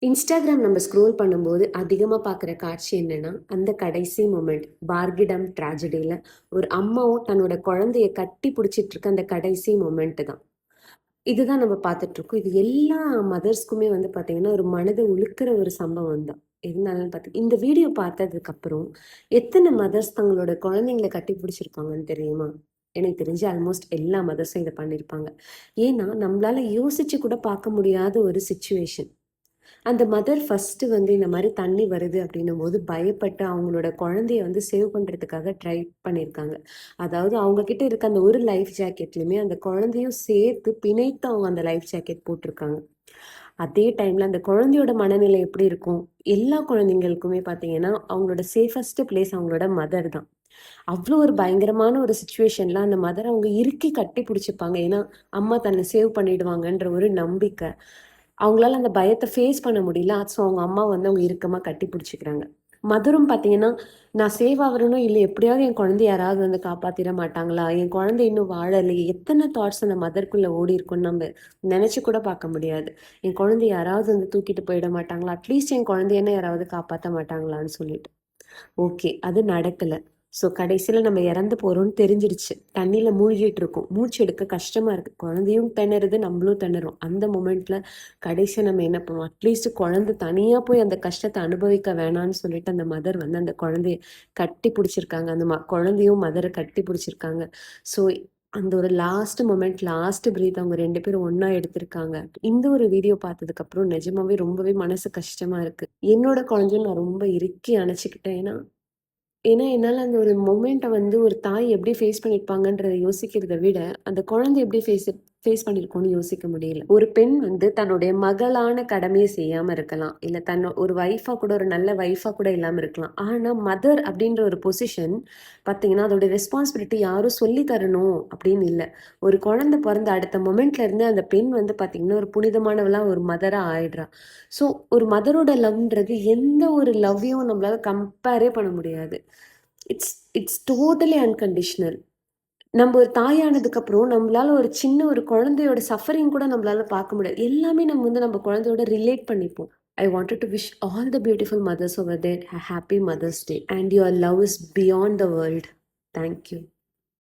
Instagram நம்ம scroll பண்ணும்போது அதிகமாக பார்க்குற காட்சி என்னன்னா, அந்த கடைசி மொமெண்ட் பார்கிடம் ட்ராஜடியில் ஒரு அம்மாவும் தன்னோட குழந்தைய கட்டி பிடிச்சிட்டு இருக்க அந்த கடைசி மொமெண்ட்டு தான். இதுதான் நம்ம பார்த்துட்ருக்கோம். இது எல்லா மதர்ஸ்க்குமே வந்து பார்த்தீங்கன்னா, ஒரு மனதை உலுக்கிற ஒரு சம்பவம் தான். எதனாலன்னு இந்த வீடியோ பார்த்ததுக்கப்புறம் எத்தனை மதர்ஸ் தங்களோட குழந்தைங்கள கட்டி பிடிச்சிருப்பாங்கன்னு தெரியுமா? எனக்கு தெரிஞ்சு ஆல்மோஸ்ட் எல்லா மதர்ஸும் இதை பண்ணியிருப்பாங்க. ஏன்னா, நம்மளால யோசிச்சு கூட பார்க்க முடியாத ஒரு சிச்சுவேஷன். அந்த மதர் ஃபர்ஸ்ட்டு வந்து இந்த மாரி தண்ணி வருது அப்படின்னும்போது பயப்பட்டு அவங்களோட குழந்தைய வந்து சேவ் பண்றதுக்காக ட்ரை பண்ணியிருக்காங்க. அதாவது அவங்க கிட்ட இருக்க அந்த ஒரு லைஃப் ஜாக்கெட்லயுமே அந்த குழந்தையும் சேர்த்து பிணைத்து அவங்க அந்த லைஃப் ஜாக்கெட் போட்டிருக்காங்க. அதே டைம்ல அந்த குழந்தையோட மனநிலை எப்படி இருக்கும்? எல்லா குழந்தைங்களுக்குமே பார்த்தீங்கன்னா, அவங்களோட சேஃபஸ்ட் பிளேஸ் அவங்களோட மதர் தான். அவ்ளோ ஒரு பயங்கரமான ஒரு சிச்சுவேஷன்ல அந்த மதர அவங்க இறுக்கி கட்டி பிடிச்சுப்பாங்க. ஏன்னா, அம்மா தன்னை சேவ் பண்ணிடுவாங்கன்ற ஒரு நம்பிக்கை. அவங்களால அந்த பயத்த ஃபேஸ் பண்ண முடியல. ஸோ அவங்க அம்மா வந்து அவங்க இறுக்கமா கட்டி பிடிச்சுக்கிறாங்க. மதரும் பார்த்தீங்கன்னா, நான் சேவ் ஆவறேனோ இல்ல எப்படியாவது என் குழந்தைய யாராவது வந்து காப்பாத்திற மாட்டாங்களா? என் குழந்தை இன்னும் வாழலையே! எத்தன தாட்ஸ் அந்த மதர்க்குள்ள ஓடியிருக்கும்னு நம்ம நெனச்சு கூட பார்க்க முடியாது. என் குழந்தைய யாராவது வந்து தூக்கிட்டு போயிட மாட்டாங்களா? அட்லீஸ்ட் என் குழந்தையன்னா யாராவது காப்பாத்த மாட்டாங்களான்னு சொல்லிட்டு. ஓகே. அது நடக்கல. ஸோ கடைசியில நம்ம இறந்து போறோம்ன்னு தெரிஞ்சிருச்சு. தண்ணீல மூழ்கிட்டு இருக்கோம். மூச்சு எடுக்க கஷ்டமா இருக்கு. குழந்தையும் திணறுது, நம்மளும் திணறோம். அந்த மொமெண்ட்ல கடைசியா நம்ம என்ன பண்ணுவோம்? அட்லீஸ்ட் குழந்தை தனியா போய் அந்த கஷ்டத்த அனுபவிக்க வேணான்னு சொல்லிட்டு அந்த மதர் வந்து அந்த குழந்தைய கட்டி பிடிச்சிருக்காங்க. அந்த குழந்தையும் மதர கட்டி பிடிச்சிருக்காங்க. ஸோ அந்த ஒரு லாஸ்ட் மொமெண்ட், லாஸ்ட் பிரீத் அவங்க 2 பேரும் ஒண்ணா எடுத்திருக்காங்க. இந்த ஒரு வீடியோ பார்த்ததுக்கப்புறம் நிஜமாவே ரொம்பவே மனசு கஷ்டமா இருக்கு. என்னோட குழந்தையும் நான் ரொம்ப இறுக்கி அணைச்சுக்கிட்டேன். ஏன்னா ஏன்னா, என்னால அந்த ஒரு மொமெண்ட்ட வந்து ஒரு தாய் எப்படி ஃபேஸ் பண்ணியிருப்பாங்கன்றத யோசிக்கிறத விட, அந்த குழந்தை எப்படி ஃபேஸ் பண்ணியிருக்கும்னு யோசிக்க முடியல. ஒரு பெண் வந்து தன்னுடைய மகளான கடமைய செய்யாம இருக்கலாம். இல்ல ஒரு வைஃபா கூட ஒரு நல்ல வைஃபா கூட இல்லாம இருக்கலாம். ஆனா, மதர் அப்படின்ற ஒரு பொசிஷன் பார்த்தீங்கன்னா, அதோட ரெஸ்பான்சிபிலிட்டி யாரும் சொல்லி தரணும் அப்படின்னு இல்ல. ஒரு குழந்தை பொறந்த அடுத்த மொமெண்ட்ல இருந்து அந்த பெண் வந்து பார்த்தீங்கன்னா, ஒரு புனிதமானவளா ஒரு மதரா ஆயிடுறா. ஸோ, ஒரு மதரோட லவ்ன்றது எந்த ஒரு லவ்வையும் நம்மளால கம்பேரே பண்ண முடியாது. It's it's totally unconditional. நம்ம ஒரு தாயானதுக்கப்புறம் நம்மளால ஒரு சின்ன ஒரு குழந்தையோட சஃபரிங் கூட நம்மளால பார்க்க முடியாது. எல்லாமே நம்ம வந்து நம்ம குழந்தையோட ரிலேட் பண்ணிப்போம். I wanted to wish all the beautiful mothers over there a happy Mother's Day and your love is beyond the world. Thank you.